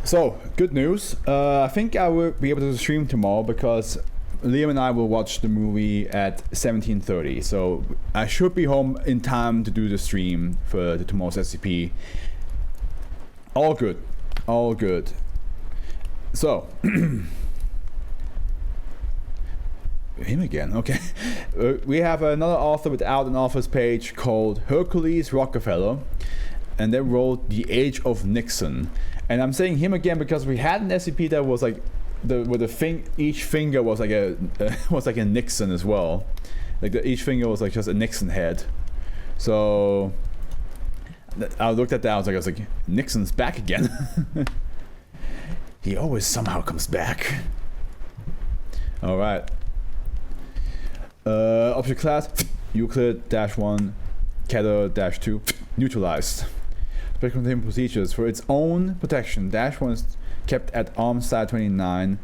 So, good news. I think I will be able to stream tomorrow because Liam and I will watch the movie at 17:30. So, I should be home in time to do the stream for tomorrow's SCP. All good. All good. So, him again, okay. We have another author without an author's page called Hercules Rockefeller, and they wrote The Age of Nixon. And I'm saying him again because we had an SCP that was like each finger was like a Nixon as well. Like each finger was like just a Nixon head. So I looked at that. I was like, Nixon's back again. He always somehow comes back. All right. Object class Euclid-1, Keter-2, neutralized. Special containment procedures for its own protection. -1 is kept at arms side 29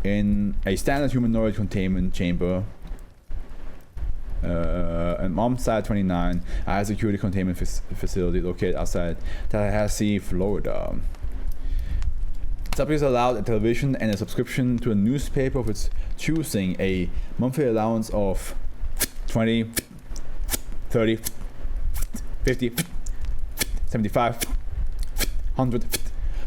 in a standard humanoid containment chamber. An arms side 29, a high security containment facility located outside Tallahassee, Florida. Subjects are allowed a television and a subscription to a newspaper of its choosing, a monthly allowance of 20, 30, 50, 75, 100,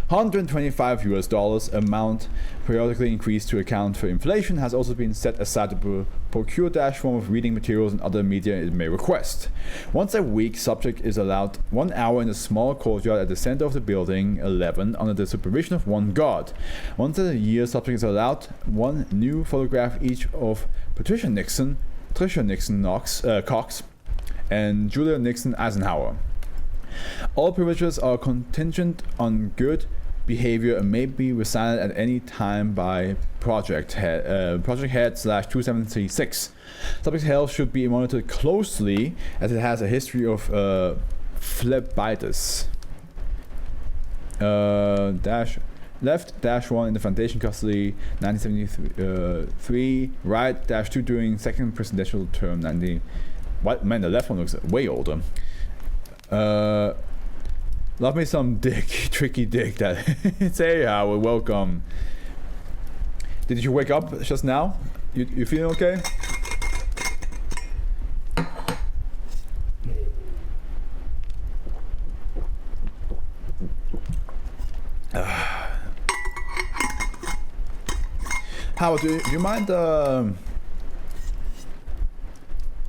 125 US dollars. Amount periodically increased to account for inflation has also been set aside to procure form of reading materials and other media it may request. Once a week, subject is allowed 1 hour in a small courtyard at the center of the building 11 under the supervision of one guard. Once a year, subject is allowed one new photograph each of Patricia Nixon Cox, and Julia Nixon Eisenhower. All privileges are contingent on good behavior and may be resigned at any time by project head /2736. Subject's health should be monitored closely as it has a history of phlebitis. Left -1 in the Foundation custody 1973, right -2 during second presidential term 90. What man, the left one looks way older. Love me some dick, tricky dick. That say Howard, welcome. Did you wake up just now? You feeling okay? Howard, do you mind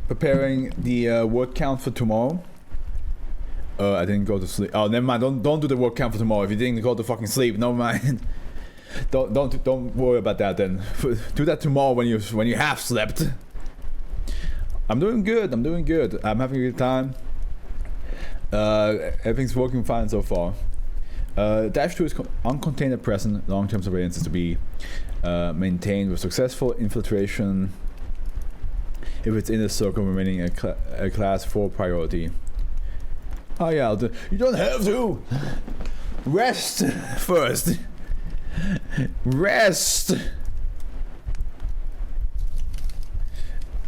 preparing the word count for tomorrow? I didn't go to sleep. Oh, never mind. Don't do the word count for tomorrow. If you didn't go to fucking sleep, never mind. don't worry about that then. Do that tomorrow when you have slept. I'm doing good. I'm having a good time. Everything's working fine so far. -2 is uncontained at present. Long-term surveillance is to be maintained with successful infiltration if it's in the circle remaining a class 4 priority. Oh yeah, you don't have to! Rest first! Rest!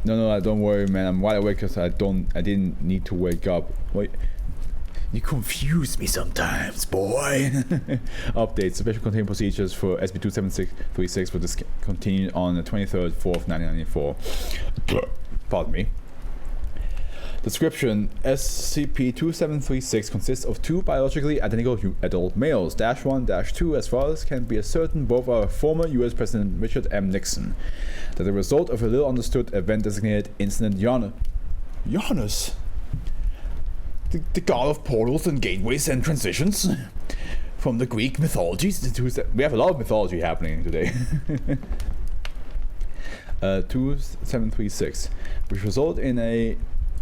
No, don't worry, man. I'm wide awake because I didn't need to wake up. Wait. You confuse me sometimes, boy. Updates. Special containment procedures for SB-2736 will continue on the 23rd, 4th, 1994. Pardon me. Description: SCP-2736 consists of 2 biologically identical adult males. -1, -2, as far as can be ascertained, both are former US President Richard M. Nixon. That the result of a little understood event designated Incident Janus. The god of portals and gateways and transitions. From the Greek mythologies. We have a lot of mythology happening today. 2736,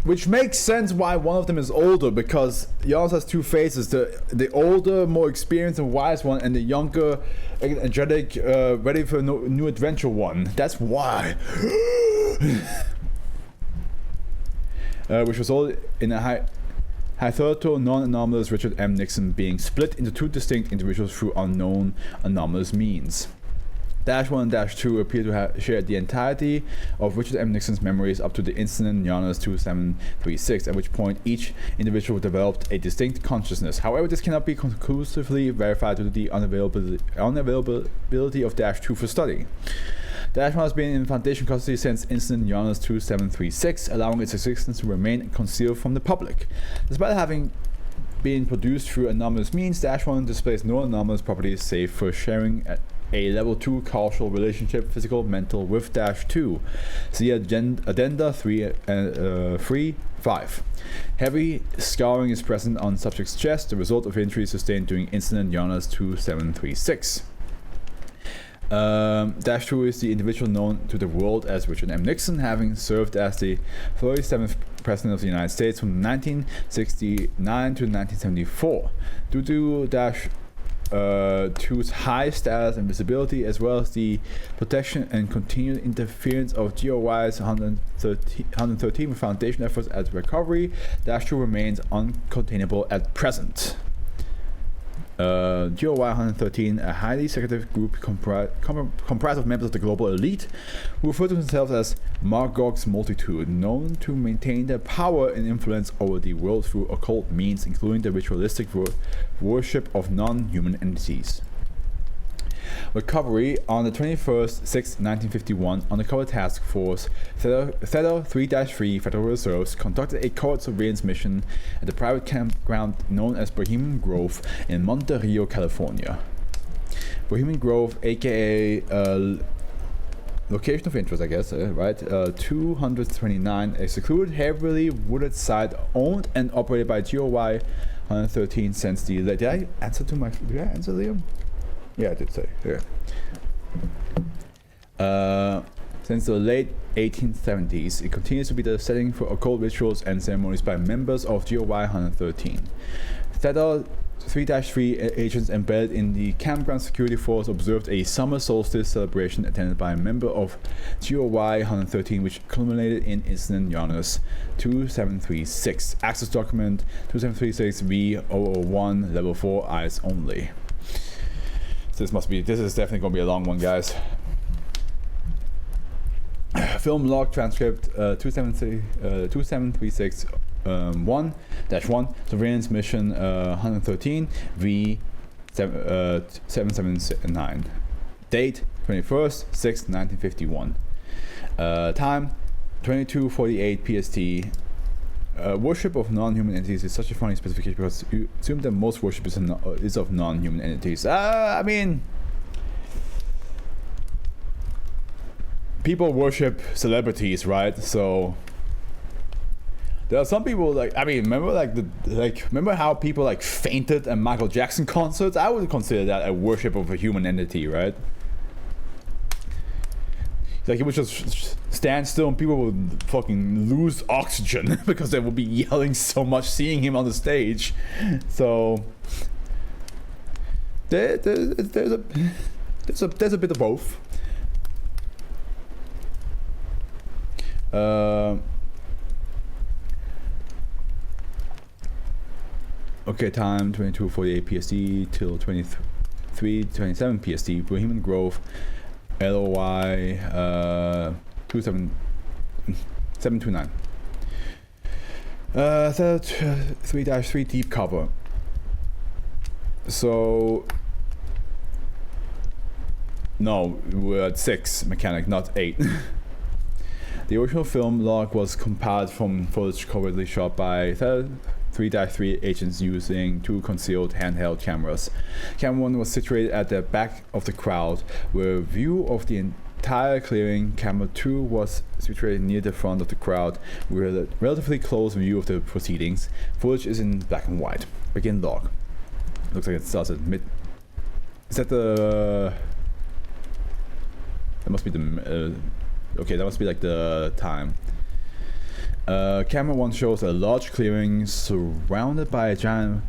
which makes sense why one of them is older, because Janus has 2 phases: the older, more experienced and wise one, and the younger, energetic, ready for a new adventure one. That's why. Which resulted in a hitherto non-anomalous Richard M. Nixon being split into 2 distinct individuals through unknown anomalous means. Dash 1 and Dash 2 appear to have shared the entirety of Richard M. Nixon's memories up to the incident known as 2736, at which point each individual developed a distinct consciousness. However, this cannot be conclusively verified due to the unavailability of Dash 2 for study. Dash 1 has been in Foundation custody since incident known as 2736, allowing its existence to remain concealed from the public. Despite having been produced through anomalous means, Dash 1 displays no anomalous properties save for sharing a level 2 causal relationship, physical, mental, with Dash 2. See Addenda 3 and 5. Heavy scarring is present on subject's chest, the result of injuries sustained during incident known as 2736. Dash 2 is the individual known to the world as Richard M. Nixon, having served as the 37th President of the United States from 1969 to 1974. Due to Dash 2's high status and visibility, as well as the protection and continued interference of GOY's 113 Foundation efforts at recovery, Dash 2 remains uncontainable at present. GOY 113, a highly secretive group comprised of members of the global elite who refer to themselves as Magog's Multitude, known to maintain their power and influence over the world through occult means, including the ritualistic worship of non-human entities. Recovery. On the 21st, 6, 1951, Undercover Task Force Theta 3-3 Federal Reserves conducted a covert surveillance mission at the private campground known as Bohemian Grove in Monte Rio, California. Bohemian Grove, aka location of interest, I guess, right? 229, a secluded, heavily wooded site owned and operated by GOY 113 since the... Did I answer Liam? Yeah, I did say. Yeah. Since the late 1870s, it continues to be the setting for occult rituals and ceremonies by members of GOY 113. Theta 3-3 agents embedded in the campground security force observed a summer solstice celebration attended by a member of GOY 113, which culminated in incident known as 2736. Access document 2736 V001 level 4 eyes only. This is definitely going to be a long one, guys. Film log transcript 2736 1-1 surveillance mission 113 V 779. Date 21st 6 1951. Time 22:48 PST. Worship of non-human entities is such a funny specification because you assume that most worship is of non-human entities. I mean, people worship celebrities, right? So there are some people remember how people like fainted at Michael Jackson concerts? I would consider that a worship of a human entity, right? Like, it would just stand still and people would fucking lose oxygen because they would be yelling so much seeing him on the stage. So there's a bit of both. Okay, time 22:48 PST till 23:27 PST. Bohemian Grove, LOY 729. 3-3 deep cover. So no, we're at 6 mechanic, not 8. The original film log was compiled from footage covertly shot by 3-3 agents using 2 concealed handheld cameras. Camera 1 was situated at the back of the crowd, where a view of the entire clearing. Camera 2 was situated near the front of the crowd, with a relatively close view of the proceedings. Footage is in black and white. Begin log. Looks like it starts at mid... Is that the... That must be the... okay, that must be like the time. Camera 1 shows a large clearing surrounded by a giant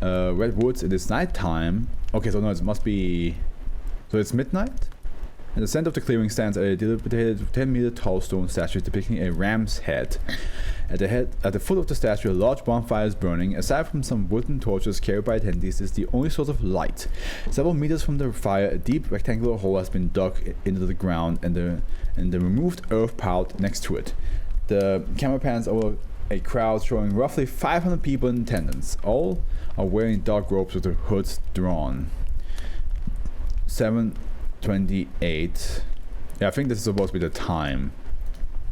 redwoods. It is nighttime. Okay, so no, it must be... So it's midnight? In the center of the clearing stands a dilapidated 10-meter tall stone statue depicting a ram's head. At the foot of the statue, a large bonfire is burning. Aside from some wooden torches carried by attendees, is the only source of light. Several meters from the fire, a deep rectangular hole has been dug into the ground, and the removed earth piled next to it. The camera pans over a crowd showing roughly 500 people in attendance. All are wearing dark robes with their hoods drawn. 7:28. Yeah, I think this is supposed to be the time.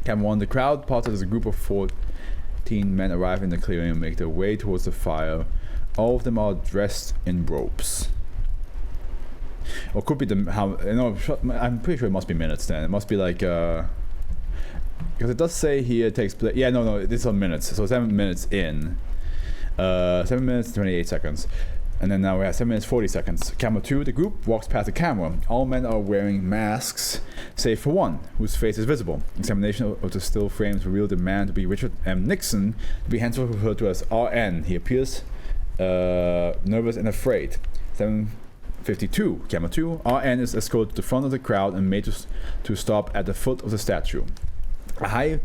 Camera 1. The crowd parts as a group of 14 men arrive in the clearing and make their way towards the fire. All of them are dressed in robes. Or could be I'm pretty sure it must be minutes then. It must be like because it does say here it takes place. Yeah, no, this is on minutes. So 7 minutes in. 7 minutes 28 seconds. And then now we have 7 minutes 40 seconds. Camera 2, the group walks past the camera. All men are wearing masks, save for one, whose face is visible. Examination of the still frames revealed the man to be Richard Nixon, to be henceforth referred to as RN. He appears nervous and afraid. 7:52. Camera 2, RN is escorted to the front of the crowd and made to stop at the foot of the statue. A high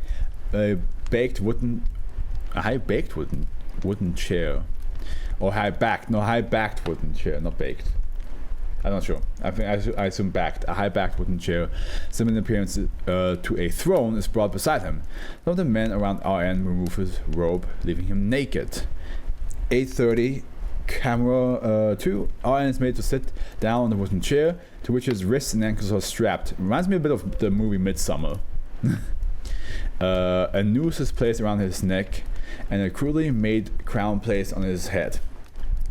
baked wooden chair. Or high-backed wooden chair, not baked. I'm not sure. I assume backed. A high-backed wooden chair, similar in appearance to a throne, is brought beside him. Some of the men around RN remove his robe, leaving him naked. 8:30. Camera 2. RN is made to sit down on the wooden chair, to which his wrists and ankles are strapped. Reminds me a bit of the movie Midsummer. A noose is placed around his neck, and a crudely made crown placed on his head.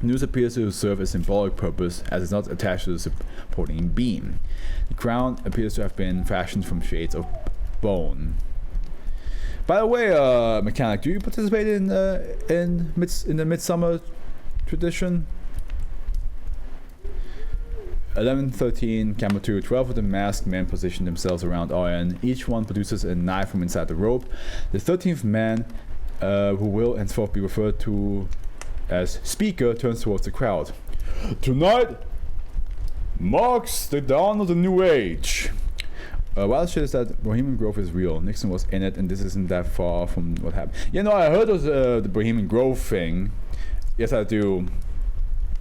The noose appears to serve a symbolic purpose, as it's not attached to the supporting beam. The crown appears to have been fashioned from shades of bone. By the way, mechanic, do you participate in the Midsummer tradition? 11:13. Camera 2. 12 of the masked men position themselves around RN. Each one produces a knife from inside the robe. The 13th man, who will henceforth be referred to as Speaker, turns towards the crowd. Tonight marks the dawn of the new age. Wild shit is that Bohemian Grove is real. Nixon was in it, and this isn't that far from what happened. You know, I heard of the Bohemian Grove thing. Yes, I do.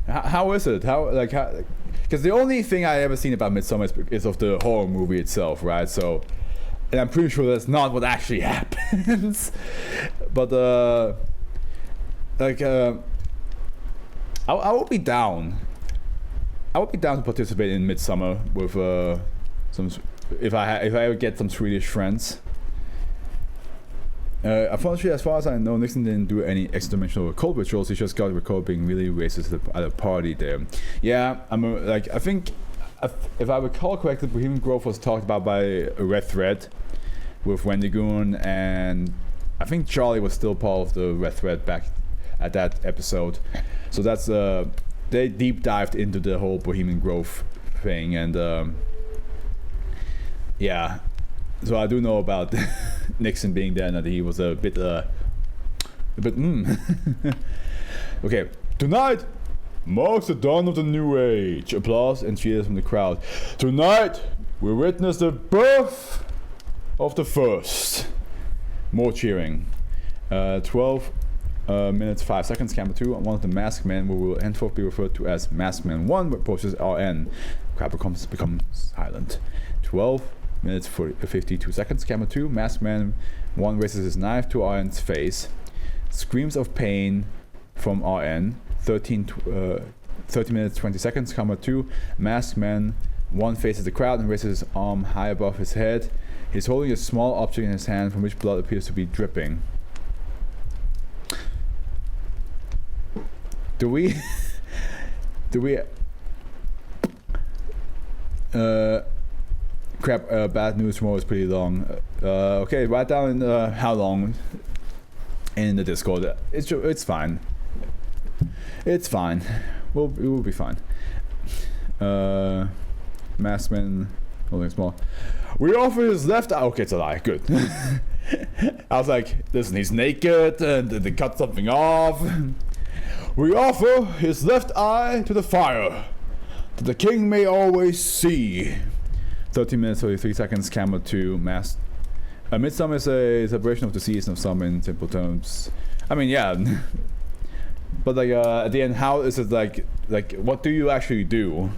How is it? Because the only thing I ever seen about Midsummer is of the horror movie itself, right? So, and I'm pretty sure that's not what actually happens. But I would be down. I would be down to participate in Midsummer with some. If I ever get some Swedish friends. Unfortunately, as far as I know, Nixon didn't do any extra-dimensional occult rituals. He just got recalled being really racist at a party there. Yeah, I think, if I recall correctly, Bohemian Grove was talked about by a Red Thread with Wendigoon, and I think Charlie was still part of the Red Thread back at that episode. So that's they deep dived into the whole Bohemian Grove thing, and yeah. So I do know about Nixon being there, and that he was a bit Okay, tonight marks the dawn of the new age. Applause and cheers from the crowd. Tonight we witness the birth of the first. More cheering. 12 minutes 5 seconds. Camera 2. One of the masked men, who will henceforth be referred to as Masked Man 1, approaches RN. Crowd becomes silent. 12 minutes 52 seconds. Camera 2. Masked Man 1 raises his knife to RN's face. Screams of pain from RN. 30 minutes 20 seconds. Camera 2. Masked Man 1 faces the crowd and raises his arm high above his head. He's holding a small object in his hand from which blood appears to be dripping. Do we crap, bad news tomorrow is pretty long. Okay, write down how long in the Discord. It's fine. It's fine. We will be fine. Maskman holding small. We offer his left eye. Okay, it's a lie. Good. I was like, listen, he's naked and they cut something off. We offer his left eye to the fire, that the king may always see. 13 minutes 33 seconds. Camera 2 mass. Midsummer is a celebration of the season of summer in simple terms. I mean, yeah. But like at the end, how is it like what do you actually do?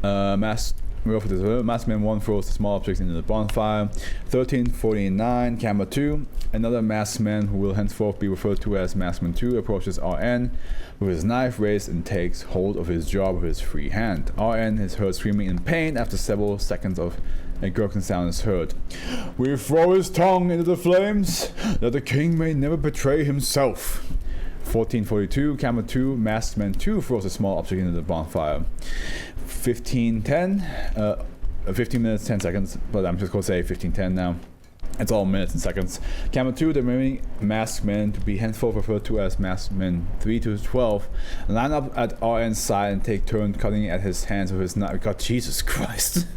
Maskman 1 throws the small objects into the bonfire. 13:49, camera 2. Another maskman, who will henceforth be referred to as Maskman 2, approaches RN with his knife raised and takes hold of his jaw with his free hand. RN is heard screaming in pain after several seconds of a gurgling sound is heard. We throw his tongue into the flames, that the king may never betray himself. 14:42, camera 2, Maskman 2 throws a small object into the bonfire. 15:10, 15 minutes 10 seconds, but I'm just gonna say 15:10 now. It's all minutes and seconds. Camera 2, the remaining maskmen, to be henceforth referred to as Maskmen 3 to 12, line up at RN's side and take turns cutting at his hands with his knife. God, Jesus Christ.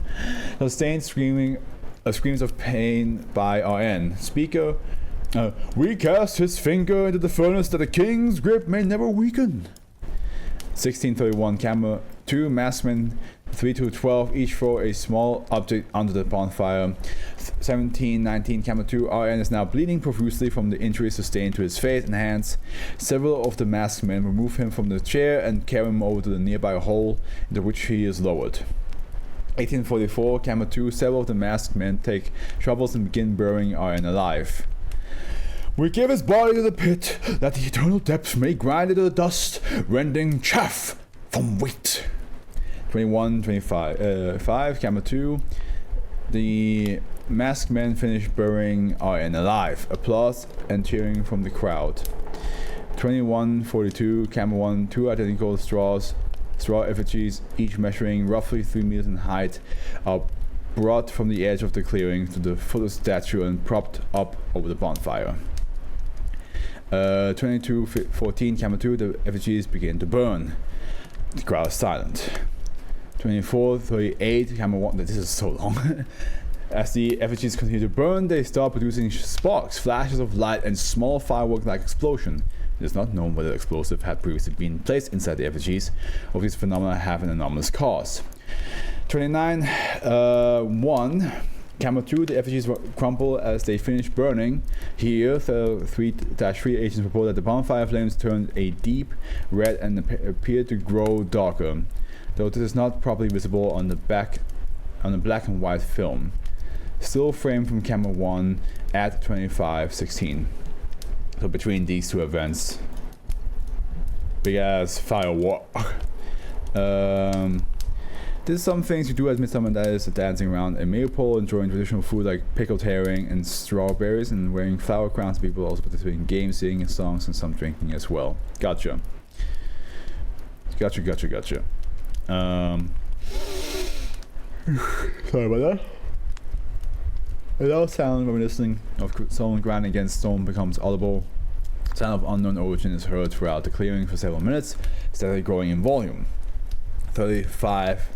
Sustained screams of pain by RN. Speaker, we cast his finger into the furnace that the king's grip may never weaken. 16:31, camera 2, maskmen 3 to 12 each throw a small object under the bonfire. 17:19, camera 2, RN is now bleeding profusely from the injuries sustained to his face and hands. Several of the masked men remove him from the chair and carry him over to the nearby hole into which he is lowered. 18:44, camera 2, several of the masked men take shovels and begin burying RN alive. We give his body to the pit, that the eternal depths may grind it to the dust, rending chaff from wheat. 21:25, camera 2. The masked men finish burying RN alive. Applause and cheering from the crowd. 21:42, camera 1. 2 identical straw effigies, each measuring roughly 3 meters in height, are brought from the edge of the clearing to the foot of the statue and propped up over the bonfire. 22:14, camera 2. The effigies begin to burn. The crowd is silent. 24:38, camera 1. This is so long. As the effigies continue to burn, they start producing sparks, flashes of light, and small firework-like explosion. It is not known whether explosive had previously been placed inside the effigies, or if these phenomena have an anomalous cause. 29:1, camera 2. The effigies crumple as they finish burning. Here, 3-3 agents report that the bonfire flames turned a deep red and appear to grow darker, though this is not properly visible on the black and white film. Still framed from camera 1 at 25:16. So between these two events, big ass firework. There's some things you do at Midsummer, that is dancing around a maypole, enjoying traditional food like pickled herring and strawberries, and wearing flower crowns. People also participate in games, singing songs, and some drinking as well. Gotcha. Sorry about that. A loud sound reminiscent of stone grinding against stone becomes audible. Sound of unknown origin is heard throughout the clearing for several minutes, steadily growing in volume. 35,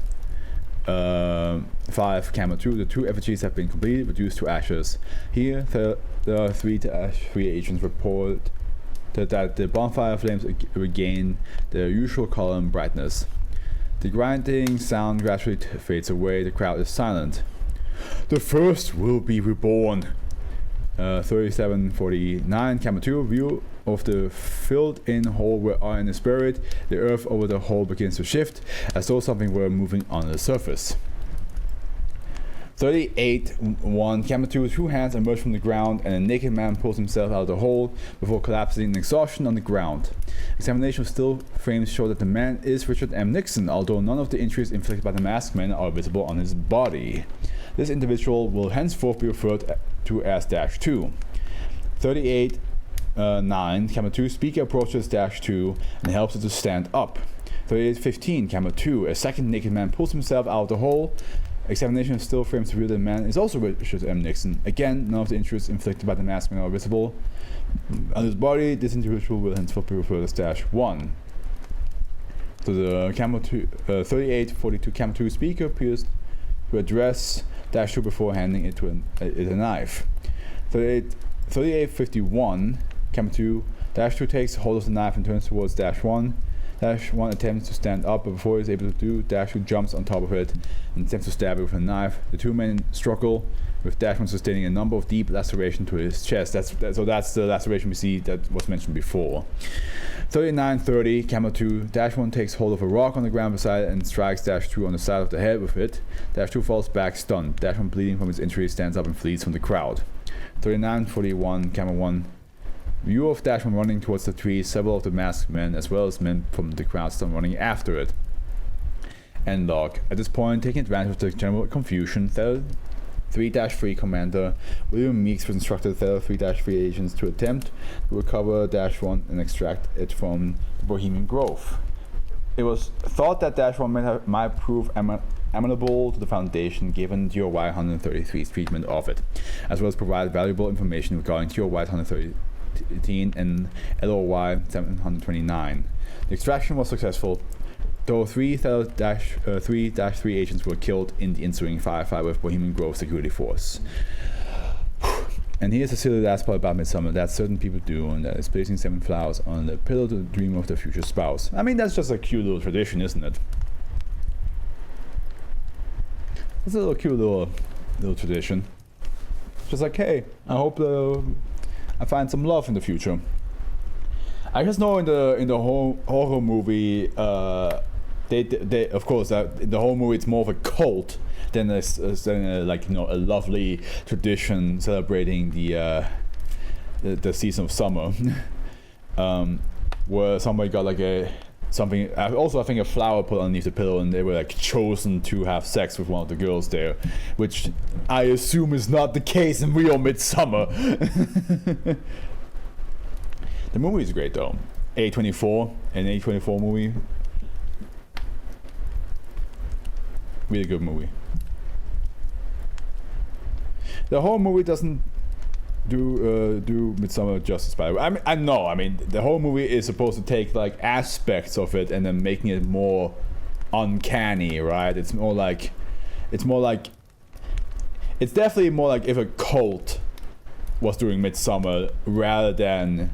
camera 2. The 2 effigies have been completely reduced to ashes. Here, there are 3-3 agents report that the bonfire flames regain their usual color and brightness. The grinding sound gradually fades away. The crowd is silent. The first will be reborn. 37:49, camera 2. View of the filled-in hole where RN is buried. The earth over the hole begins to shift, as though something were moving on the surface. 38:1, camera 2. 2 hands emerge from the ground, and a naked man pulls himself out of the hole before collapsing in exhaustion on the ground. Examination of still frames show that the man is Richard M. Nixon, although none of the injuries inflicted by the masked men are visible on his body. This individual will henceforth be referred to as -2. 38:9, camera 2. Speaker approaches -2 and helps it to stand up. 38:15, camera 2. A second naked man pulls himself out of the hole. Examination of still frames reveal that the man is also Richard M. Nixon. Again, none of the injuries inflicted by the masked man are visible on his body. This individual will henceforth be referred as -1. So the camera 2, 38:42, camera 2. Speaker appears to address -2 before handing it to a knife. 38:51, camera 2. -2 takes hold of the knife and turns towards -1. -1 attempts to stand up, but before he's able to do, -2 jumps on top of it and attempts to stab it with a knife. The two men struggle, with -1 sustaining a number of deep lacerations to his chest. So that's the laceration we see that was mentioned before. 39:30, Camera 2, -1 takes hold of a rock on the ground beside it and strikes -2 on the side of the head with it. -2 falls back stunned. -1, bleeding from his injuries, stands up and flees from the crowd. 39:41, Camera 1. View of -1 running towards the trees. Several of the masked men, as well as men from the crowd, start running after it. End log. At this point, taking advantage of the general confusion, 3-3 Commander William Meeks was instructed 3-3 agents to attempt to recover -1 and extract it from the Bohemian Grove. It was thought that -1 might prove amenable to the Foundation given GOY 133's treatment of it, as well as provide valuable information regarding GOY 113 and LOY 729. The extraction was successful, though 3-3 agents were killed in the ensuing firefight with Bohemian Grove security force. And here's a silly last part about Midsummer that certain people do, and that is placing 7 flowers on the pillow to dream of their future spouse. I mean, that's just a cute little tradition, isn't it? It's a little cute little tradition. Just like, hey, I hope I find some love in the future. I just know in the whole horror movie, they of course the whole movie it's more of a cult than a lovely tradition celebrating the season of summer, where somebody got like something. Also, I think a flower put underneath the pillow, and they were like chosen to have sex with one of the girls there, which I assume is not the case in real Midsummer. The movie is great though. A24, an A24 movie. Really good movie. The whole movie doesn't do Midsummer justice, by the way. I mean, the whole movie is supposed to take like aspects of it and then making it more uncanny, right? It's definitely more like if a cult was doing Midsummer rather than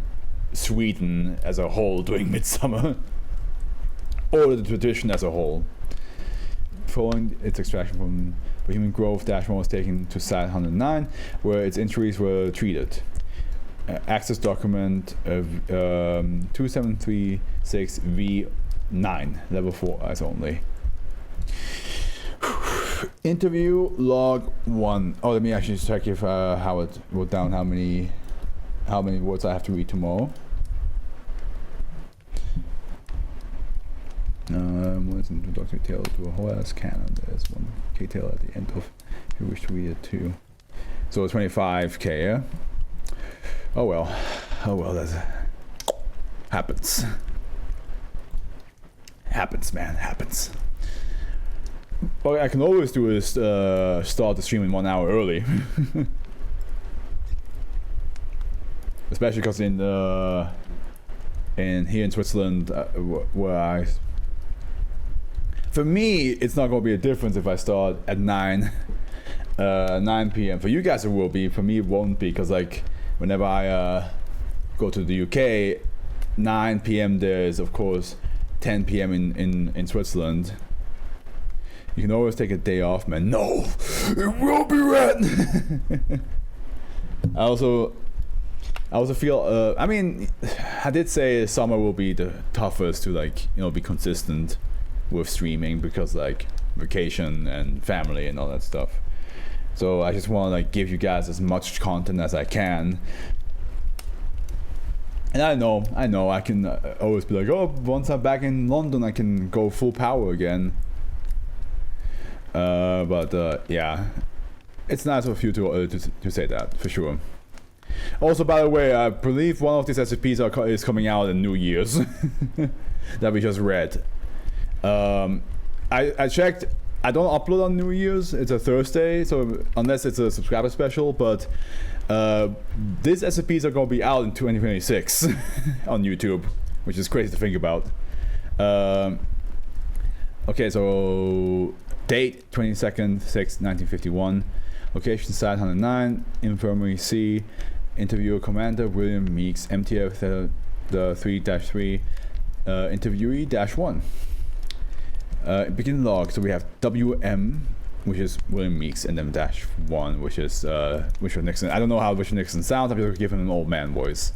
Sweden as a whole doing Midsummer, or the tradition as a whole. Following its extraction from Bohemian Grove, -1 was taken to Site 109, where its injuries were treated. Access document of 2736V9, level 4 eyes only. Interview log 1. Oh, let me actually check if Howard wrote down how many words I have to read tomorrow. What's introductory tale to a whole ass canon. There's one K-tale at the end of if you wish to read it too. So 25k, yeah? Oh well, that happens. Happens, man, happens. What I can always do is start the stream in 1 hour early. Especially because in here in Switzerland, where for me, it's not going to be a difference if I start at 9 p.m. For you guys, it will be. For me, it won't be, because like whenever I go to the UK, 9 p.m. there is of course 10 p.m. in Switzerland. You can always take a day off, man. No, it will be red. I also feel. I mean, I did say summer will be the toughest to be consistent with streaming, because like vacation and family and all that stuff. So I just want to give you guys as much content as I can. And I know I can always be like, oh, once I'm back in London, I can go full power again. Yeah, it's nice of you to say that, for sure. Also, by the way, I believe one of these SCPs is coming out in New Year's that we just read. I checked. I don't upload on New Year's. It's a Thursday, so unless it's a subscriber special. But these SCPs are going to be out in 2026 on YouTube, which is crazy to think about. Okay, so date 22nd 6th 1951. Location Site 109, Infirmary C. Interviewer Commander William Meeks, MTF the 3-3. Interviewee-1. Begin log. So we have WM, which is William Meeks, and then -1, which is Richard Nixon. I don't know how Richard Nixon sounds. I'm just giving him an old man voice.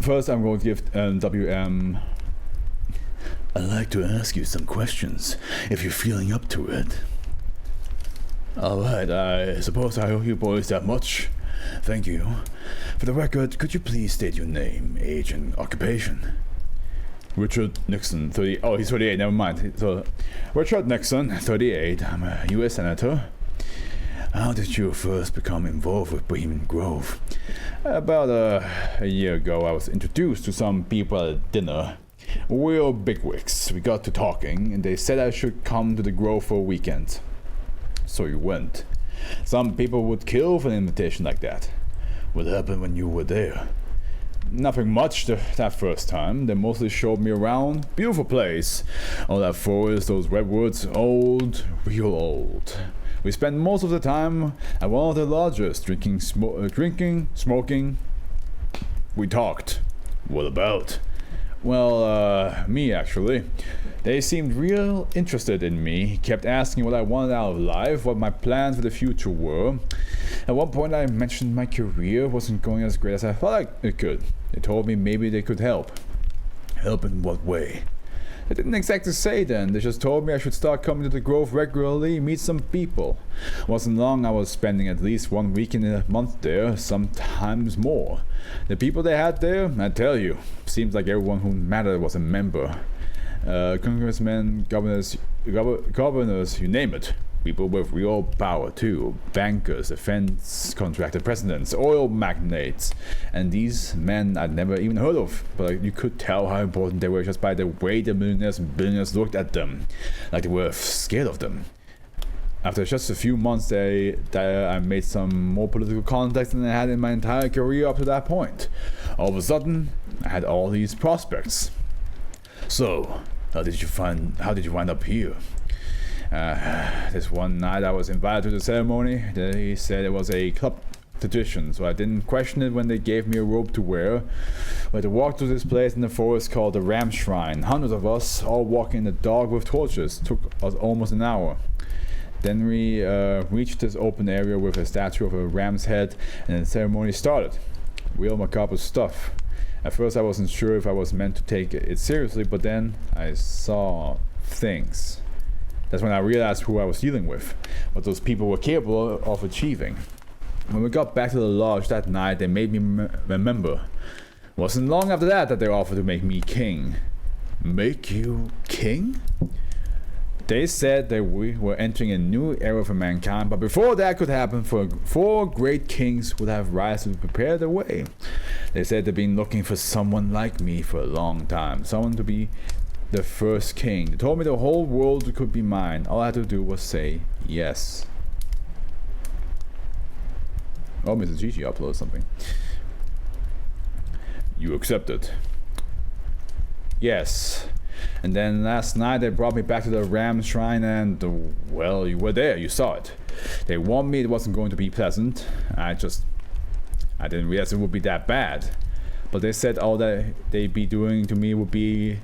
First, I'm going to give WM. I'd like to ask you some questions, if you're feeling up to it. Alright, I suppose I owe you boys that much. Thank you. For the record, could you please state your name, age, and occupation? Richard Nixon, 30. Oh, he's 38, never mind. So, Richard Nixon, 38. I'm a U.S. Senator. How did you first become involved with Bohemian Grove? About a year ago, I was introduced to some people at a dinner. Real bigwigs. We got to talking, and they said I should come to the Grove for a weekend. So you went. Some people would kill for an invitation like that. What happened when you were there? Nothing much that first time. They mostly showed me around. Beautiful place. All that forest, those redwoods, old, real old. We spent most of the time at one of the lodges, drinking, smoking. We talked. What about? Well, me actually. They seemed real interested in me, kept asking what I wanted out of life, what my plans for the future were. At one point I mentioned my career wasn't going as great as I thought it could. They told me maybe they could help. Help in what way? They didn't exactly say then, they just told me I should start coming to the Grove regularly, meet some people. Wasn't long I was spending at least 1 week in a month there, sometimes more. The people they had there, I tell you, seems like everyone who mattered was a member. Congressmen, governors, you name it. People with real power too. Bankers, defense contractor presidents, oil magnates. And these men I'd never even heard of. But you could tell how important they were just by the way the millionaires and billionaires looked at them. Like they were scared of them. After just a few months I made some more political contacts than I had in my entire career up to that point. All of a sudden, I had all these prospects. So, how did you wind up here? This one night I was invited to the ceremony. They said it was a club tradition, so I didn't question it when they gave me a robe to wear. We had to walk to this place in the forest called the Ram Shrine. Hundreds of us, all walking in the dark with torches. Took us almost an hour. Then we reached this open area with a statue of a ram's head, and the ceremony started. Real macabre stuff. At first I wasn't sure if I was meant to take it seriously, but then I saw things. That's when I realized who I was dealing with, what those people were capable of achieving. When we got back to the lodge that night, they made me remember. Wasn't long after that they offered to make me king. Make you king? They said that we were entering a new era for mankind, but before that could happen, four great kings would have risen to prepare the way. They said they'd been looking for someone like me for a long time, someone to be the first king. They told me the whole world could be mine. All I had to do was say yes. Oh, Mr. Gigi uploaded something. You accepted. Yes. And then last night they brought me back to the Ram Shrine and, well, you were there, you saw it. They warned me it wasn't going to be pleasant. I didn't realize it would be that bad. But they said all that they'd be doing to me would be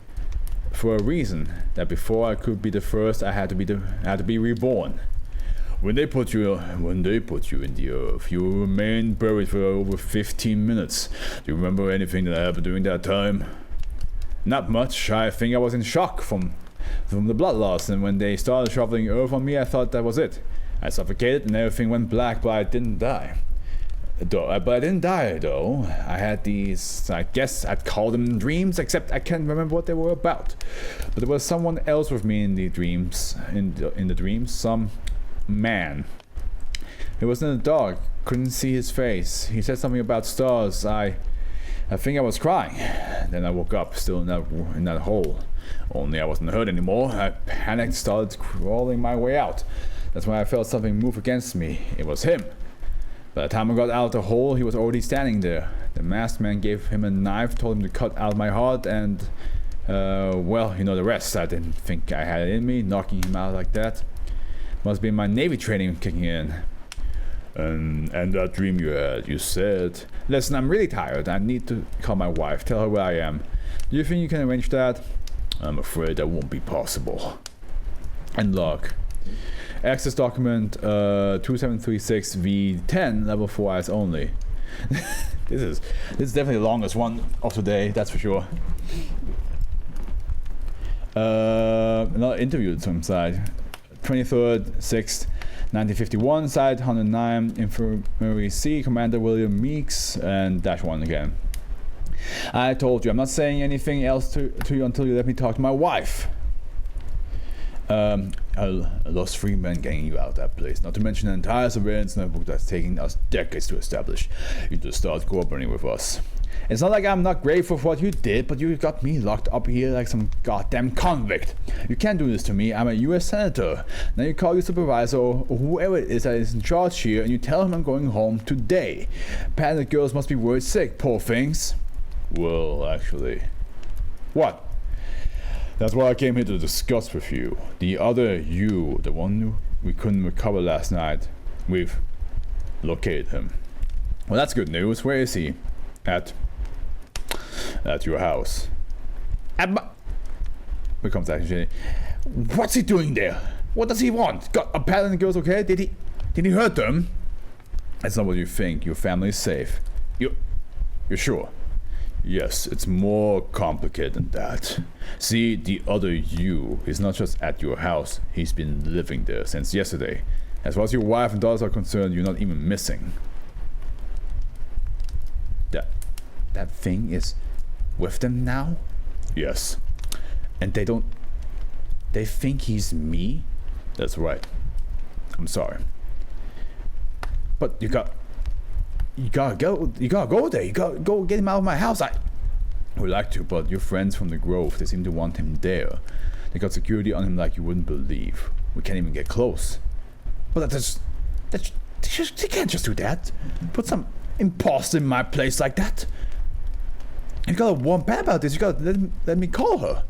for a reason. That before I could be the first, I had to be reborn. When they put you in the earth, you remained buried for over 15 minutes. Do you remember anything that happened during that time? Not much. I think I was in shock from the blood loss, and when they started shoveling earth on me, I thought that was it. I suffocated and everything went black, but I didn't die. But I didn't die, though. I had these, I guess I'd call them dreams, except I can't remember what they were about. But there was someone else with me in the dreams, some man. He was in the dark, couldn't see his face. He said something about stars. I think I was crying. Then I woke up, still in that hole. Only I wasn't hurt anymore. I panicked, started crawling my way out. That's when I felt something move against me. It was him. By the time I got out of the hole, he was already standing there. The masked man gave him a knife, told him to cut out my heart, and well, you know the rest. I didn't think I had it in me, knocking him out like that. Must be my Navy training kicking in. And that dream you had, you said, listen, I'm really tired. I need to call my wife, tell her where I am. Do you think you can arrange that? I'm afraid that won't be possible. And log. Access document 2736V10, level 4 eyes only. This is definitely the longest one of the day, that's for sure. Another interview at some side. 23rd, 6th, 1951, side 109, Infirmary C, Commander William Meeks, and -1 again. I told you, I'm not saying anything else to you until you let me talk to my wife. I lost 3 men getting you out of that place, not to mention an entire surveillance network that's taking us decades to establish. You just start cooperating with us. It's not like I'm not grateful for what you did, but you got me locked up here like some goddamn convict. You can't do this to me. I'm a US Senator. Now you call your supervisor or whoever it is that is in charge here and you tell him I'm going home today. Pat and the girls must be worried sick, poor things. Well, actually. What? That's what I came here to discuss with you. The other you, the one we couldn't recover last night, we've located him. Well, that's good news. Where is he? At your house. At my... Here comes actually. What's he doing there? What does he want? Got a pal and the girls okay? Did he hurt them? That's not what you think. Your family's safe. You're sure? Yes, it's more complicated than that. See, the other you is not just at your house. He's been living there since yesterday. As far as your wife and daughters are concerned, you're not even missing. That thing is with them now? Yes. And they think he's me? That's right. I'm sorry. But you gotta go there. You gotta go get him out of my house. I would like to, but your friends from the Grove, they seem to want him there. They got security on him like you wouldn't believe. We can't even get close. But they can't just do that. Put some imposter in my place like that. You gotta warn Pat about this. You gotta let me call her.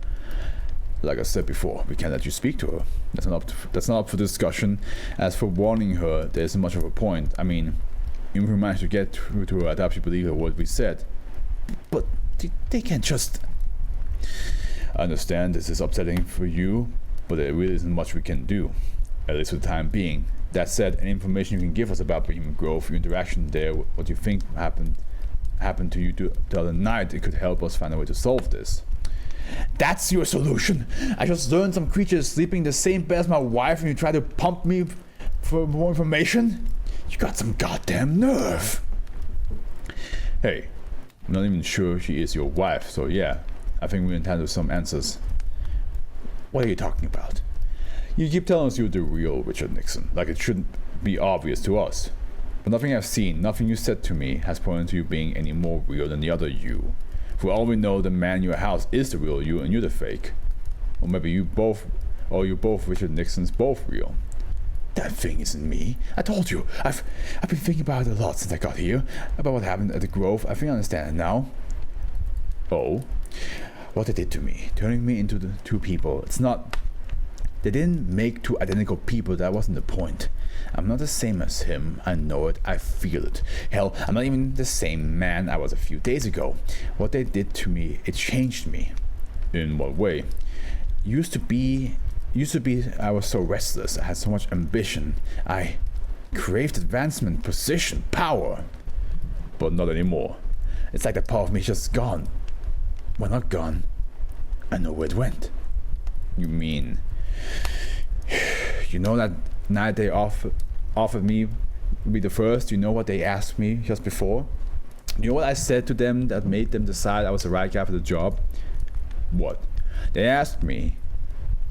Like I said before, we can't let you speak to her. That's not up for discussion. As for warning her, there isn't much of a point. I mean, even if we manage to get through to her, I'd have you believe her what we said. But they can't just... I understand this is upsetting for you, but there really isn't much we can do. At least for the time being. That said, any information you can give us about Bohemian Grove, your interaction there, what you think happened to you the other night, it could help us find a way to solve this. That's your solution? I just learned some creature is sleeping in the same bed as my wife and you try to pump me for more information? You got some goddamn nerve. Hey, I'm not even sure she is your wife, so yeah, I think we're entitled to some answers. What are you talking about? You keep telling us you're the real Richard Nixon, like it shouldn't be obvious to us. But nothing I've seen, nothing you said to me has pointed to you being any more real than the other you. For all we know, the man in your house is the real you and you're the fake. Or maybe you're both Richard Nixon's both real. That thing isn't me. I told you. I've been thinking about it a lot since I got here. About what happened at the Grove. I think I understand it now. Oh? What they did to me. Turning me into the two people. It's not... They didn't make two identical people. That wasn't the point. I'm not the same as him. I know it. I feel it. Hell, I'm not even the same man I was a few days ago. What they did to me, it changed me. In what way? Used to be I was so restless. I had so much ambition. I craved advancement, position, power. But not anymore. It's like that part of me is just gone. Well, not gone. I know where it went. You mean... You know that night they offered me to be the first? You know what they asked me just before? You know what I said to them that made them decide I was the right guy for the job? What? They asked me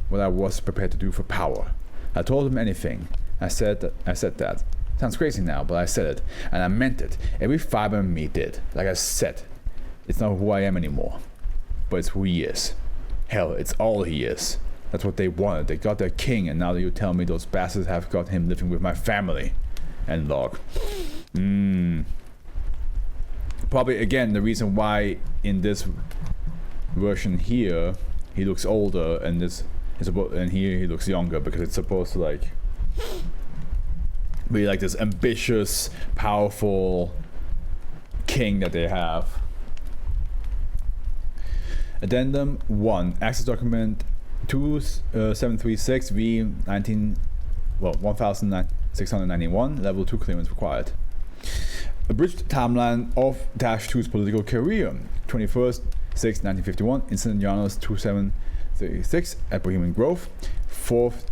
what I was prepared to do for power. I told them anything. I said that. Sounds crazy now, but I said it. And I meant it. Every fiber in me did. Like I said, it's not who I am anymore. But it's who he is. Hell, it's all he is. That's what they wanted. They got their king, and now you tell me those bastards have got him living with my family. And log. Probably, again, the reason why in this version here, he looks older, and here he looks younger, because it's supposed to, like... be like this ambitious, powerful king that they have. Addendum 1. Access document 2736 V 1691. Level 2 clearance required. Abridged timeline of Dash 2's political career. 21st 6 1951. Incident Journals 2736 at Bohemian Grove. 4th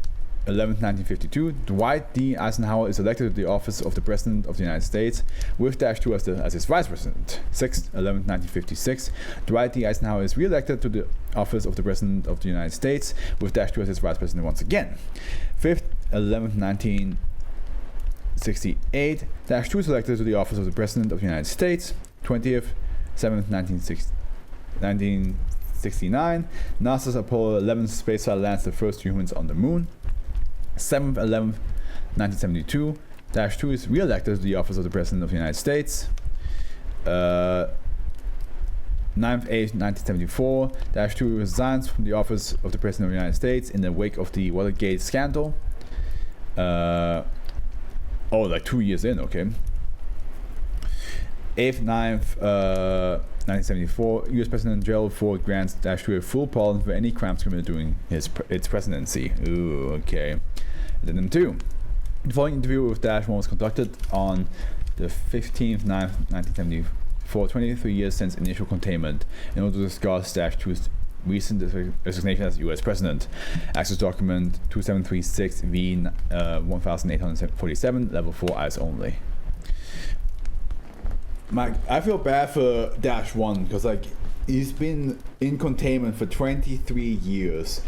11th 1952. Dwight D. Eisenhower is elected to the office of the President of the United States with Dash 2 as his Vice President. 6th 11th 1956. Dwight D. Eisenhower is re-elected to the office of the President of the United States with Dash 2 as his Vice President once again. 5th 11th 1968. Dash 2 is elected to the office of the President of the United States. 20th 7th 1969. NASA's Apollo 11 spaceflight lands the first humans on the moon. 7th 11th 1972. Dash 2 is re-elected to the office of the President of the United States. 9th 8th 1974. Dash 2 resigns from the office of the President of the United States in the wake of the Watergate scandal. Like 2 years in, okay. 8th 9th 1974. U.S. President Gerald Ford grants Dash 2 a full pardon for any crimes committed during its presidency. Ooh, okay. Addendum 2. The following interview with Dash 1 was conducted on the 15th 9th 1974, 23 years since initial containment, in order to discuss Dash 2's recent resignation as U.S. President. Access document 2736 V 1847, level 4 eyes only. I feel bad for Dash 1 because like he's been in containment for 23 years.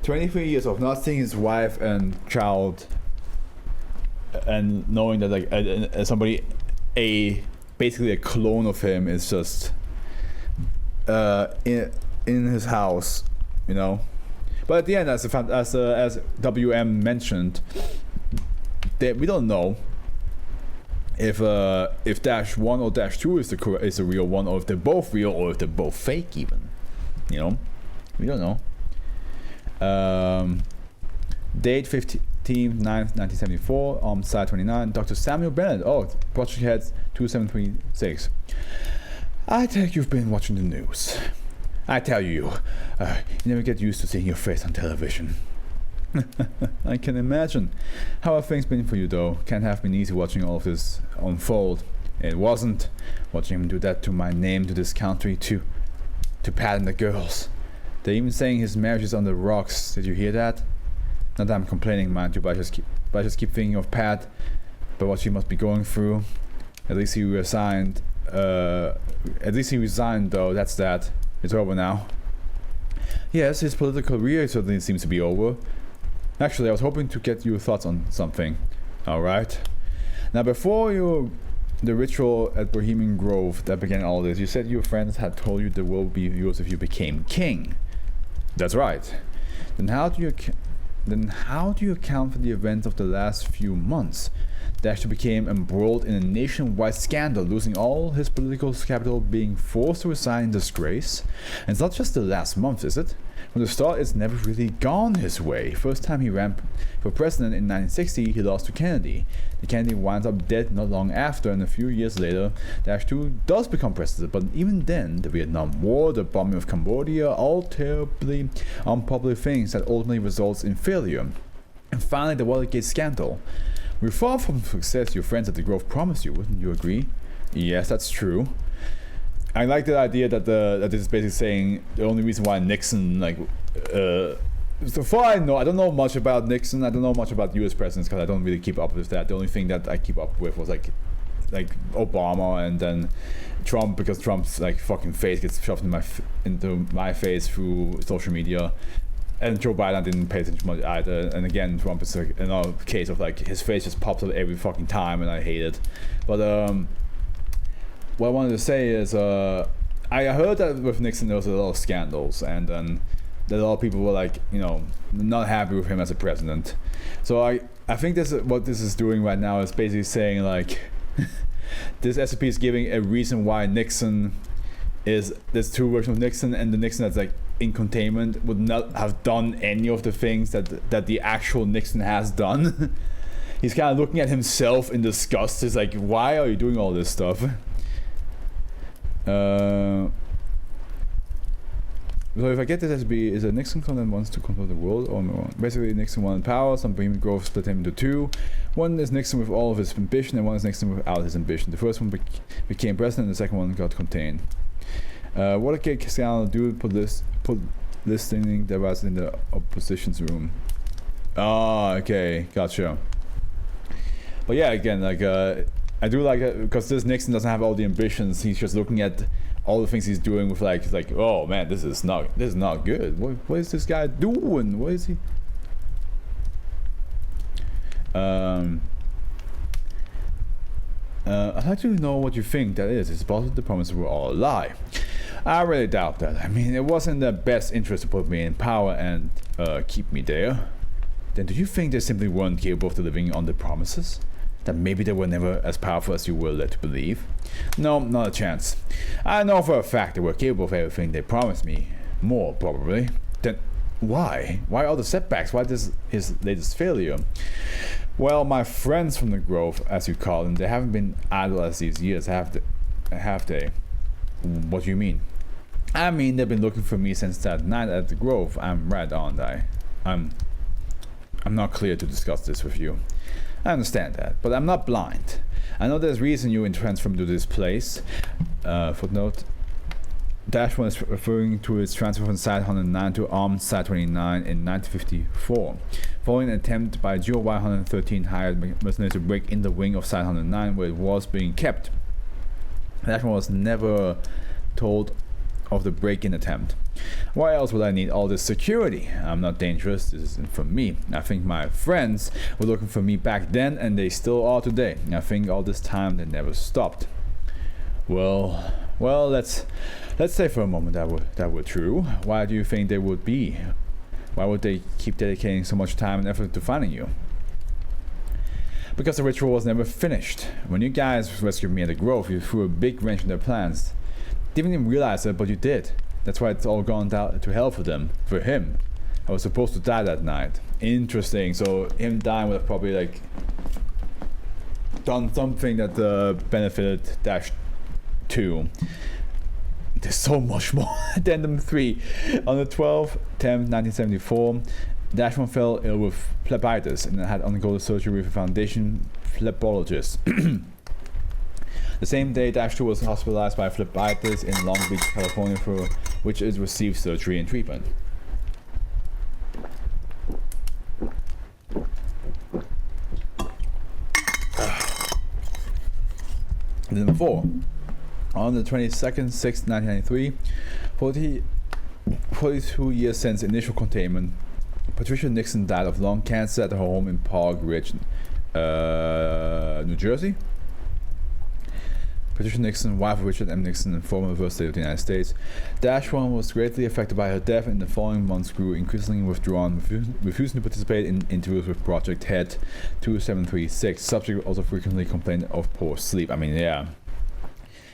23 years of not seeing his wife and child, and knowing that like somebody, basically a clone of him is just in his house, you know. But at the end, as WM mentioned, we don't know if Dash 1 or Dash 2 is the real one, or if they're both real, or if they're both fake even. You know? We don't know. Date 15th 9th 1974, on side 29, Dr. Samuel Bennett. Project Heads 2736. I think you've been watching the news. I tell you, you never get used to seeing your face on television. I can imagine. How have things been for you though? Can't have been easy watching all of this unfold. It wasn't. Watching him do that to my name, to this country, to Pat and the girls. They're even saying his marriage is on the rocks. Did you hear that? Not that I'm complaining, mind you, but I just keep thinking of Pat, but what she must be going through. At least he resigned. Though. That's that. It's over now. Yes, his political career certainly seems to be over. Actually, I was hoping to get your thoughts on something. Alright. Now, before the ritual at Bohemian Grove that began all this, you said your friends had told you the world would be yours if you became king. That's right. Then how do you account for the events of the last few months? Dash became embroiled in a nationwide scandal, losing all his political capital, being forced to resign in disgrace. And it's not just the last month, is it? From the start, it's never really gone his way. First time he ran for president in 1960, he lost to Kennedy. The Kennedy winds up dead not long after, and a few years later, Dash 2 does become president. But even then, the Vietnam War, the bombing of Cambodia, all terribly unpopular things that ultimately results in failure. And finally, the Watergate scandal. We're far from the success your friends at the Grove promised you, wouldn't you agree? Yes, that's true. I like the idea that this is basically saying the only reason why Nixon, so far I don't know much about Nixon. I don't know much about U.S. presidents because I don't really keep up with that. The only thing that I keep up with was like Obama, and then Trump, because Trump's like fucking face gets shoved into my face through social media. And Joe Biden didn't pay attention much either. And again, Trump is like another case of like his face just pops up every fucking time, and I hate it. But what I wanted to say is I heard that with Nixon there was a lot of scandals, and then that a lot of people were like, not happy with him as a president. So I think what this is doing right now is basically saying like this SCP is giving a reason why Nixon is, there's two versions of Nixon, and the Nixon that's like in containment would not have done any of the things that the actual Nixon has done. he's kind of looking at himself in disgust. He's like, why are you doing all this stuff? So if I get this SCP, is that Nixon wants to control the world or no? Basically, Nixon wanted power, some Bohemian Grove split him into two. One is Nixon with all of his ambition, and one is Nixon without his ambition. The first one became president, and the second one got contained. What did Cascano do? Put listening device in the opposition's room. Ah, okay, gotcha. But yeah, again, like, I do like it because this Nixon doesn't have all the ambitions. He's just looking at all the things he's doing with like oh man, this is not good. What is this guy doing? What is he? I'd like to know what you think that is. It's possible the promises were all a lie. I really doubt that. I mean, it wasn't in their best interest to put me in power and keep me there. Then do you think they simply weren't capable of delivering on the promises? That maybe they were never as powerful as you were led to believe? No, not a chance. I know for a fact they were capable of everything they promised me. More, probably. Then why? Why all the setbacks? Why this his latest failure? Well, my friends from the Grove, as you call them, they haven't been idle as these years, have they? What do you mean? I mean, they've been looking for me since that night at the Grove. I'm right, aren't I? I'm not clear to discuss this with you. I understand that, but I'm not blind. I know there's reason you transferred to this place. Footnote. -1 is referring to its transfer from Site 109 to Armed Site 29 in 1954. Following an attempt by GOY-113 hired mercenaries to break in the wing of Site 109 where it was being kept. -1 was never told of the break-in attempt. Why else would I need all this security? I'm not dangerous, this isn't for me. I think my friends were looking for me back then and they still are today. I think all this time they never stopped. Well, let's say for a moment that were true. Why do you think they would be? Why would they keep dedicating so much time and effort to finding you? Because the ritual was never finished. When you guys rescued me at the Grove, you threw a big wrench in their plans. Didn't even realize it, but you did. That's why it's all gone down to hell for them. For him. I was supposed to die that night. Interesting. So him dying would have probably like done something that benefited -2. There's so much more. Addendum 3. On the 12th, 1974, -1 fell ill with phlebitis and had undergone surgery with a foundation phlebologist. The same day, -2 was hospitalized by phlebitis in Long Beach, California, for which it received surgery and treatment. Number 4. On the 22nd, 6th, 1993, 42 years since initial containment, Patricia Nixon died of lung cancer at her home in Park Ridge, New Jersey. Patricia Nixon, wife of Richard M. Nixon and former First Lady of the United States. -1 was greatly affected by her death, and the following months grew increasingly withdrawn, refusing to participate in interviews with Project Head 2736. Subject also frequently complained of poor sleep. I mean, yeah.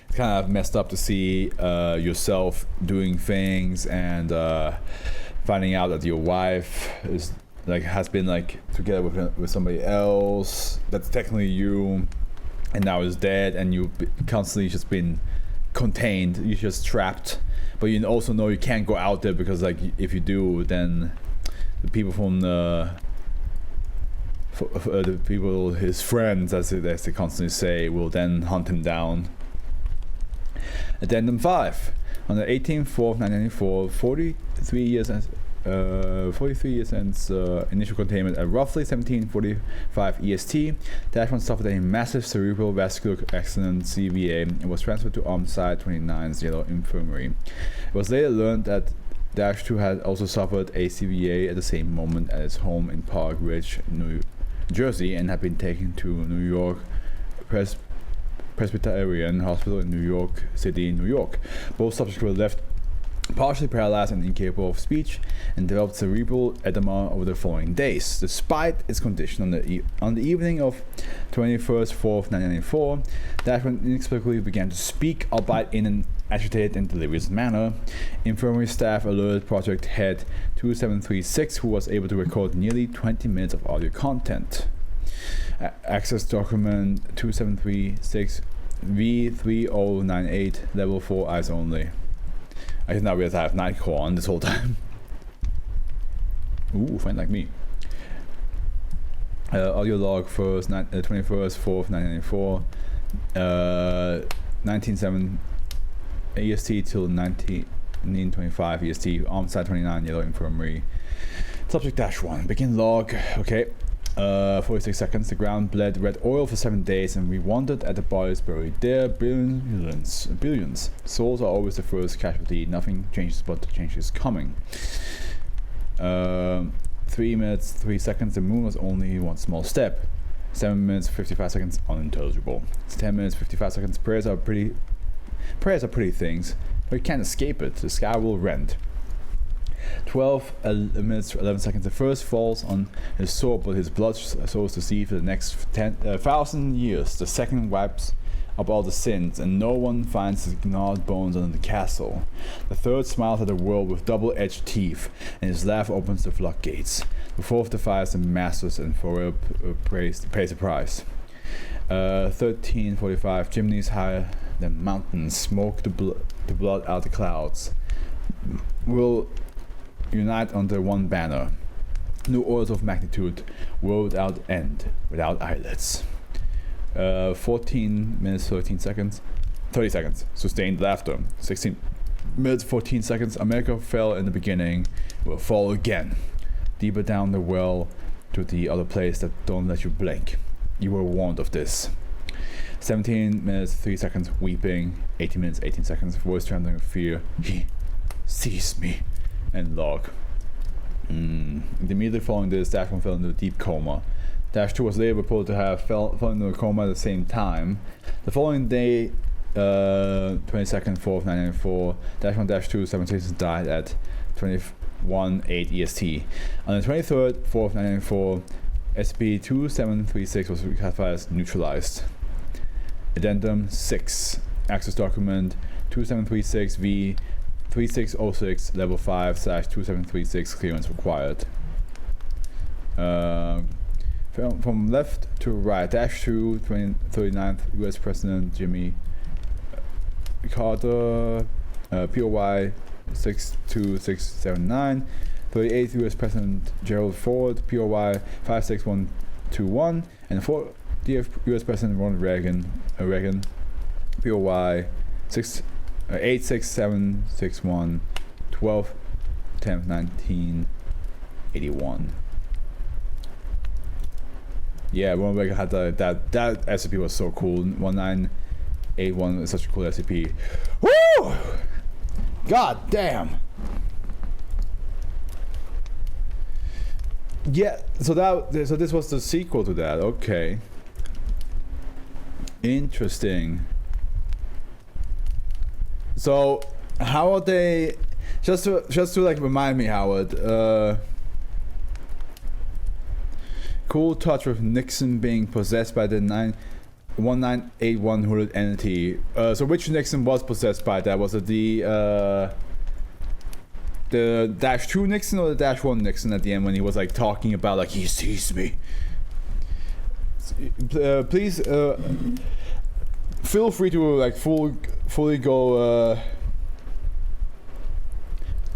It's kind of messed up to see yourself doing things and finding out that your wife is has been together with somebody else that's technically you, and now is dead, and you've constantly just been contained. You're just trapped, but you also know you can't go out there because if you do, then the people from the people, his friends, as they constantly say, will then hunt him down. Addendum 5. On the 18th, 4th, 1994, 43 years since initial containment at roughly 1745 EST, -1 suffered a massive cerebral vascular accident, CVA, and was transferred to Armed Site 29's Yellow Infirmary. It was later learned that -2 had also suffered a CVA at the same moment at his home in Park Ridge, New Jersey, and had been taken to New York Presbyterian Hospital in New York City, New York. Both subjects were left partially paralyzed and incapable of speech, and developed cerebral edema over the following days. Despite its condition, on the evening of 21st, 4th, 1994, -1 inexplicably began to speak, albeit in an agitated and delirious manner. Infirmary staff alerted Project Head 2736, who was able to record nearly 20 minutes of audio content. Access document 2736 V3098, level 4, eyes only. I did not realize I have Nightcore on this whole time. Ooh, fine like me. Audio log first, 21st, 4th, 1994. 197 EST till 1925 EST. Armed side 29, yellow infirmary. Subject -1. Begin log. Okay. 46 seconds. The ground bled red oil for 7 days, and we wondered at the bodies buried there. Billions. Souls are always the first casualty. Nothing changes, but the change is coming. 3 minutes, 3 seconds. The moon was only one small step. 7 minutes, 55 seconds. Unintelligible. It's 10 minutes, 55 seconds. Prayers are pretty things, but you can't escape it. The sky will rend. 12 minutes 11 seconds. The first falls on his sword, but his blood sows the seed for the next 1,000 years. The second wipes up all the sins, and no one finds the gnawed bones under the castle. The third smiles at the world with double-edged teeth, and his laugh opens the floodgates. The fourth defies the masters and forever pays the price. 1345. Chimneys higher than mountains smoke the blood out the clouds. Will unite under one banner. New orders of magnitude, world without end, without eyelids. 14 minutes 13 seconds. 30 seconds. Sustained laughter. 16 minutes 14 seconds. America fell in the beginning, will fall again. Deeper down the well to the other place that don't let you blink. You were warned of this. 17 minutes 3 seconds. Weeping. 18 minutes 18 seconds. Voice trembling with fear. He sees me. And log. Immediately following this, -1 fell into a deep coma. -2 was later reported to have fallen into a coma at the same time. The following day, 22nd, 4th, 1994, -1, -2, 7 citizens died at 21:08 EST. On the 23rd, 4th, 1994, SCP-2736 was classified as neutralized. Addendum 6. Access document 2736 V 3606 level 5/2736 clearance required. From left to right, -2, 39th US President Jimmy Carter, POY 62679, 38th US President Gerald Ford, POY 56121, and 40th US President Ronald Reagan, POY 86761, 12/10/1981. Yeah, Ronald Reagan had that SCP was so cool. 1981 is such a cool SCP. Woo! God damn. Yeah, so this was the sequel to that. Okay. Interesting. So, how are they? Just to like remind me, Howard. Cool touch with Nixon being possessed by the 1981 hooded entity. So which Nixon was possessed by that? Was it the -2 Nixon or the -1 Nixon at the end when he was like talking about like he sees me? Please feel free to like fully go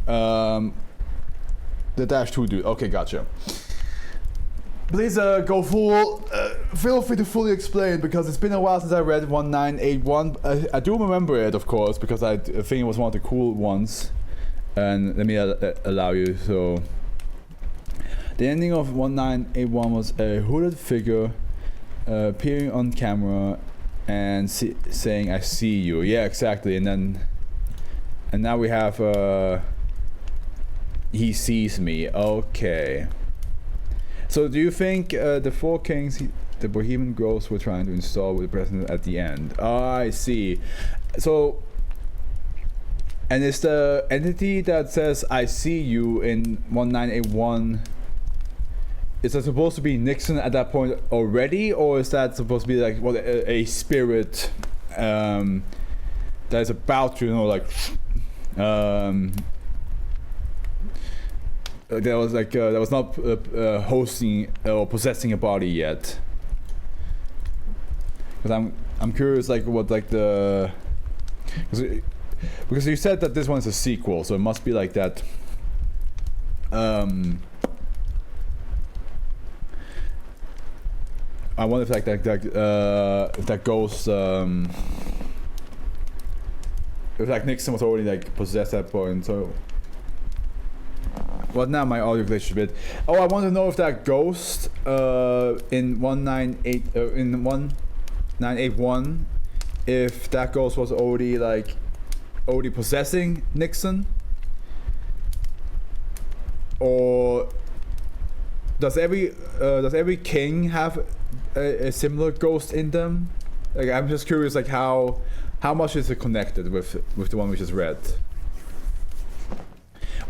the -2 dude. Okay, gotcha. Please go full. Feel free to fully explain because it's been a while since I read 1981. I do remember it, of course, because I think it was one of the cool ones. And let me allow you. So, the ending of 1981 was a hooded figure appearing on camera and saying, "I see you." Yeah, exactly. And now we have he sees me. Okay. So do you think the four kings, the Bohemian Groves, were trying to install with the president at the end? I see. So, and is the entity that says "I see you" in 1981, is that supposed to be Nixon at that point already, or is that supposed to be like a spirit that is about to, that was not hosting or possessing a body yet? Because I'm curious, like what like the because you said that this one is a sequel, so it must be like that. I wonder if like that goes if like Nixon was already like possessed at that point. So well, now my audio glitched a bit. Oh, I want to know if that ghost in 1981, if that ghost was already possessing Nixon, or does every king have a similar ghost in them? Like, I'm just curious, like how much is it connected with the one we just read?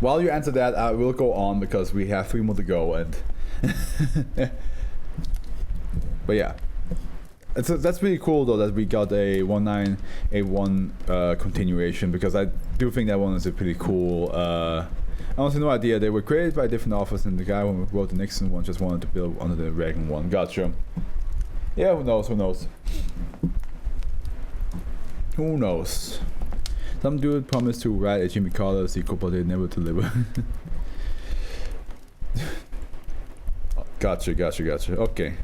While you answer that, I will go on because we have 3 more to go, and but yeah, that's really cool though that we got a 1981 continuation, because I do think that one is a pretty cool. I honestly no idea. They were created by different authors, and the guy who wrote the Nixon one just wanted to build under the Reagan one. Gotcha. Yeah, who knows? Who knows? Who knows? Some dude promised to write a Jimmy Carter sequel, but they never deliver. Gotcha. Okay.